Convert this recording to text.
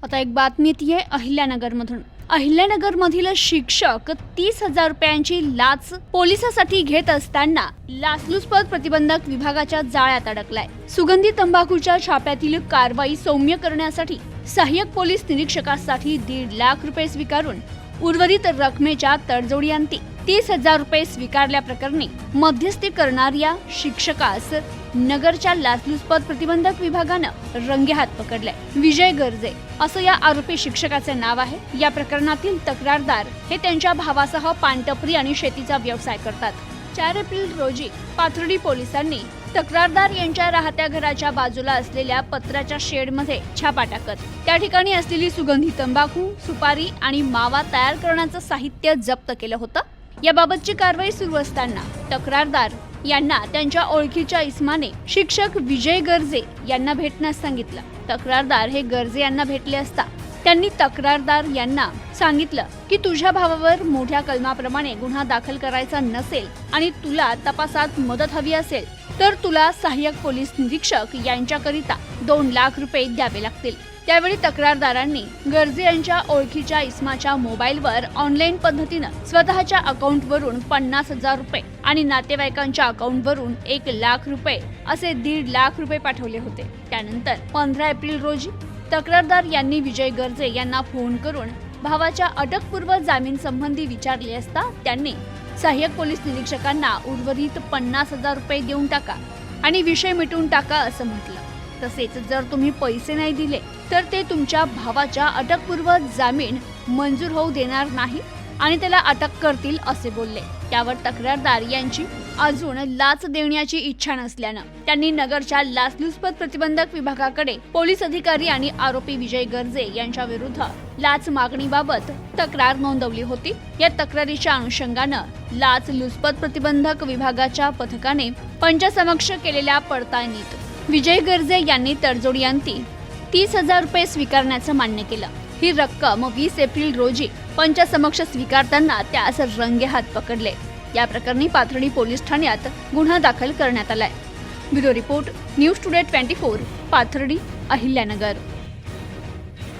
आता एक बातमी येते अहिल्यानगरमधून। अहिल्यानगरमधील शिक्षक 30,000 रुपयांची लाच पोलिसांसाठी घेत असताना लाचलुचपत प्रतिबंधक विभागाच्या जाळ्यात अडकलाय। सुगंधी तंबाखूच्या छाप्यातील कारवाई सौम्य करण्यासाठी सहाय्यक पोलीस निरीक्षकासाठी 1.5 लाख रुपये स्वीकारून उर्वरित रकमेच्या तडजोडीअंती 30,000 रुपये स्वीकारल्याप्रकरणी मध्यस्थी करणाऱ्या शिक्षकास नगरच्या लाचलुचपत प्रतिबंधक विभागानं रंगेहात पकडले। विजय गर्जे असं या आरोपी शिक्षकाचे नाव आहे। या प्रकरणातील तक्रारदार हे त्यांच्या भावासह पानटपरी आणि शेतीचा व्यवसाय करतात। 4 एप्रिल रोजी पाथर्डी पोलिसांनी तक्रारदार यांच्या राहत्या घराच्या बाजूला असलेल्या पत्र्याच्या शेडमध्ये छापा टाकत त्या ठिकाणी असलेली सुगंधी तंबाखू, सुपारी आणि मावा तयार करण्याचं साहित्य जप्त केलं होतं। याबाबतची कारवाई सुरू असताना तक्रारदार यांना त्यांच्या ओळखीच्या इसमाने शिक्षक विजय गर्जे यांना भेटण्यास सांगितलं। तक्रारदार हे गर्जे यांना भेटले असता त्यांनी तक्रारदार यांना सांगितलं की तुझ्या भावावर मोठ्या कलमाप्रमाणे गुन्हा दाखल करायचा नसेल आणि तुला तपासात मदत हवी असेल तर तुला सहाय्यक पोलीस निरीक्षक यांच्याकरिता 2 लाख रुपये द्यावे लागतील। त्यावेळी तक्रारदारांनी गर्जे यांच्या ओळखीच्या इसमाच्या मोबाईलवर ऑनलाईन पद्धतीनं स्वतःच्या अकाउंटवरून 50,000 रुपये आणि नातेवाईकांच्या अकाउंटवरून 1 लाख रुपये असे 1.5 लाख रुपये पाठवले होते। त्यानंतर 15 एप्रिल रोजी तक्रारदार यांनी विजय गर्जे यांना फोन करून भावाच्या अटकपूर्व जामीन संबंधी विचारले असता त्यांनी सहाय्यक पोलीस निरीक्षकांना उर्वरित 50,000 रुपये देऊन टाका आणि विषय मिटून टाका असं म्हटलं। तसेच जर तुम्ही पैसे नाही दिले तर ते तुमच्या भावाच्या अटकपूर्व जामीन मंजूर होऊ देणार नाही आणि त्याला अटक करतील असे बोलले। त्यावर तक्रारदार यांची अजून लाच देण्याची इच्छा नसल्यानं त्यांनी नगरच्या लाचलुचपत प्रतिबंधक विभागाकडे पोलीस अधिकारी आणि आरोपी विजय गर्जे यांच्या विरुद्ध लाच मागणीबाबत तक्रार नोंदवली होती। या तक्रारीच्या अनुषंगानं लाचलुचपत प्रतिबंधक विभागाच्या पथकाने पंचासमक्ष केलेल्या पडताळणीत विजय गर्जे यांनी तडजोडीअंती 30,000 रुपये स्वीकारण्याचं मान्य केलं। ही रक्कम 20 एप्रिल रोजी पंचासमक्ष स्वीकारताना त्यास रंगेहात पकडले। या प्रकरणी पाथर्डी पोलीस ठाण्यात गुन्हा दाखल करण्यात आलाय। Bureau report, news today 24, Pathardi, Ahilyanagar.